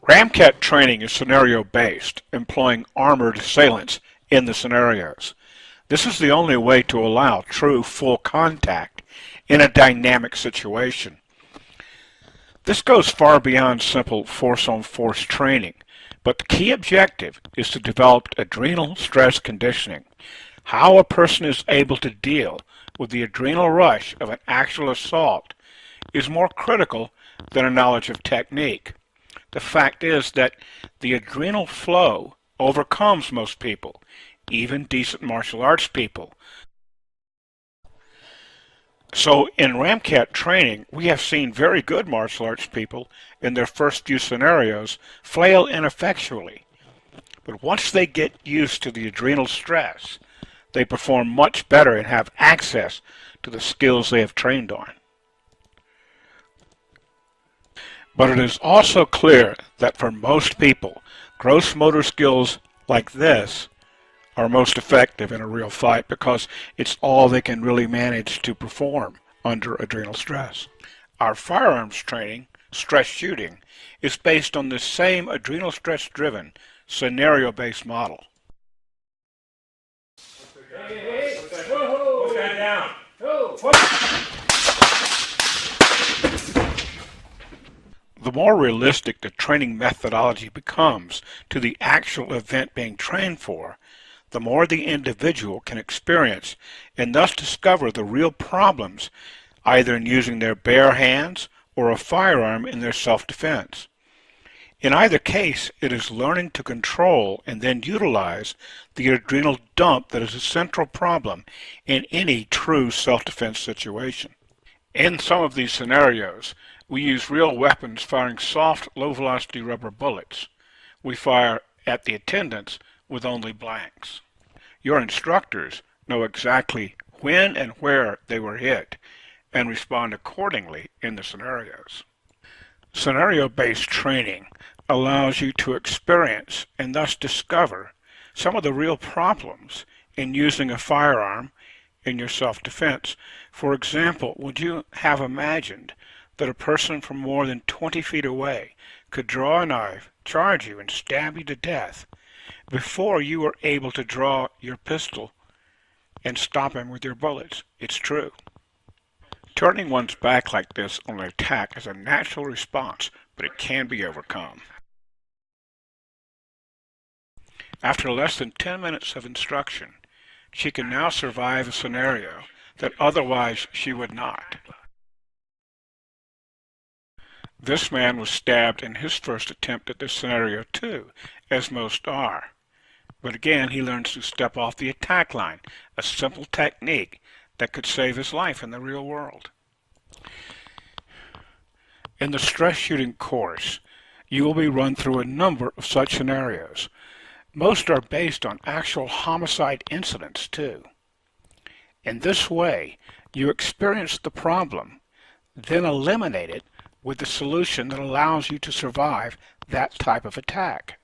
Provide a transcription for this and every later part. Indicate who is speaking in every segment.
Speaker 1: RMCAT training is scenario-based, employing armored assailants in the scenarios. This is the only way to allow true full contact in a dynamic situation. This goes far beyond simple force-on-force training, but the key objective is to develop adrenal stress conditioning. How a person is able to deal with the adrenal rush of an actual assault is more critical than a knowledge of technique. The fact is that the adrenal flow overcomes most people, even decent martial arts people. So in RMCAT training, we have seen very good martial arts people in their first few scenarios flail ineffectually. But once they get used to the adrenal stress, they perform much better and have access to the skills they have trained on. But it is also clear that for most people, gross motor skills like this are most effective in a real fight because it's all they can really manage to perform under adrenal stress. Our firearms training, stress shooting, is based on the same adrenal stress-driven, scenario-based model.
Speaker 2: Hey, put that down.
Speaker 1: The more realistic the training methodology becomes to the actual event being trained for, the more the individual can experience and thus discover the real problems, either in using their bare hands or a firearm in their self-defense. In either case, it is learning to control and then utilize the adrenal dump that is a central problem in any true self-defense situation. In some of these scenarios, we use real weapons firing soft, low-velocity rubber bullets. We fire at the attendants with only blanks. Your instructors know exactly when and where they were hit and respond accordingly in the scenarios. Scenario-based training allows you to experience and thus discover some of the real problems in using a firearm in your self-defense. For example, would you have imagined that a person from more than 20 feet away could draw a knife, charge you, and stab you to death before you were able to draw your pistol and stop him with your bullets? It's true. Turning one's back like this on an attack is a natural response, but it can be overcome. After less than 10 minutes of instruction, she can now survive a scenario that otherwise she would not. This man was stabbed in his first attempt at this scenario too, as most are. But again, he learns to step off the attack line, a simple technique that could save his life in the real world. In the stress shooting course, you will be run through a number of such scenarios. Most are based on actual homicide incidents too. In this way, you experience the problem, then eliminate it with the solution that allows you to survive that type of attack.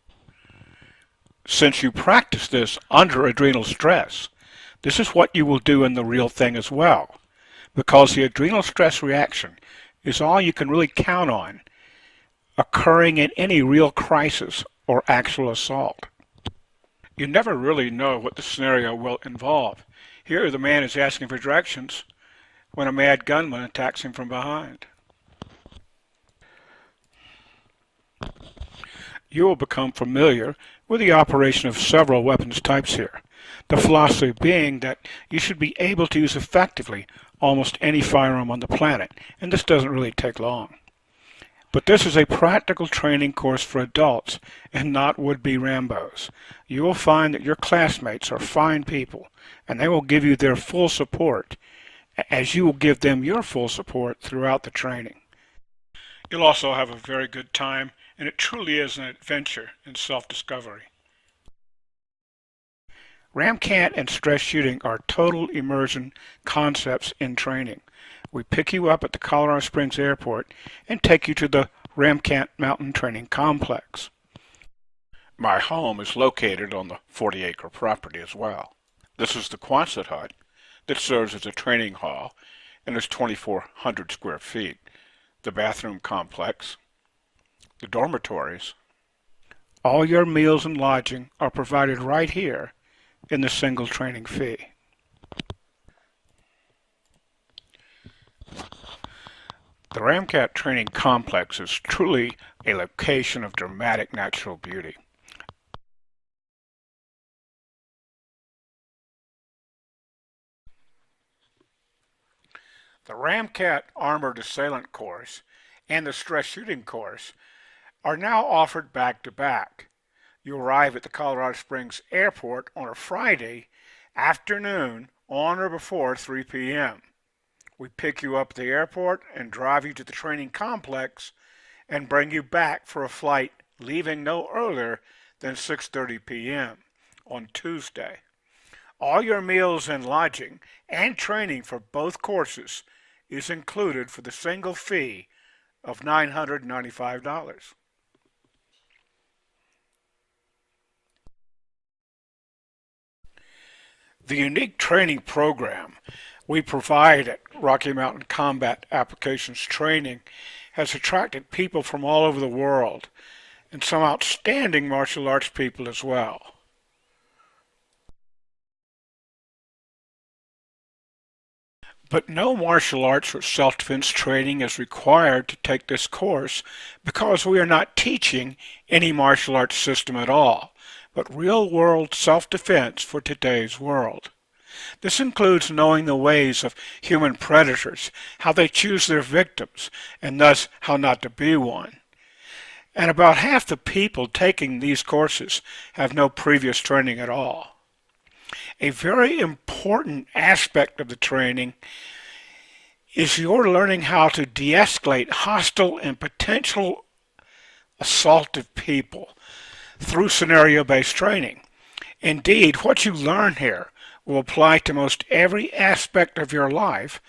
Speaker 1: Since you practice this under adrenal stress, this is what you will do in the real thing as well, because the adrenal stress reaction is all you can really count on occurring in any real crisis or actual assault. You never really know what the scenario will involve. Here the man is asking for directions when a mad gunman attacks him from behind. You will become familiar with the operation of several weapons types here. The philosophy being that you should be able to use effectively almost any firearm on the planet, and this doesn't really take long. But this is a practical training course for adults and not would-be Rambos. You will find that your classmates are fine people, and they will give you their full support, as you will give them your full support throughout the training. You'll also have a very good time, and it truly is an adventure in self-discovery. RMCAT and stress shooting are total immersion concepts in training. We pick you up at the Colorado Springs Airport and take you to the RMCAT Mountain Training Complex. My home is located on the 40-acre property as well. This is the Quonset hut that serves as a training hall and is 2,400 square feet. The bathroom complex, the dormitories, All your meals and lodging are provided right here in the single training fee. The RMCAT training complex is truly a location of dramatic natural beauty. The RMCAT Armored Assailant course and the Stress Shooting course are now offered back to back. You arrive at the Colorado Springs Airport on a Friday afternoon on or before 3 p.m. We pick you up at the airport and drive you to the training complex and bring you back for a flight leaving no earlier than 6:30 p.m. on Tuesday. All your meals and lodging and training for both courses is included for the single fee of $995. The unique training program we provide at Rocky Mountain Combat Applications Training has attracted people from all over the world, and some outstanding martial arts people as well. But no martial arts or self-defense training is required to take this course because we are not teaching any martial arts system at all, but real-world self-defense for today's world. This includes knowing the ways of human predators, how they choose their victims, and thus how not to be one. And about half the people taking these courses have no previous training at all. A very important aspect of the training is you're learning how to de-escalate hostile and potential assaultive people through scenario-based training. Indeed, what you learn here will apply to most every aspect of your life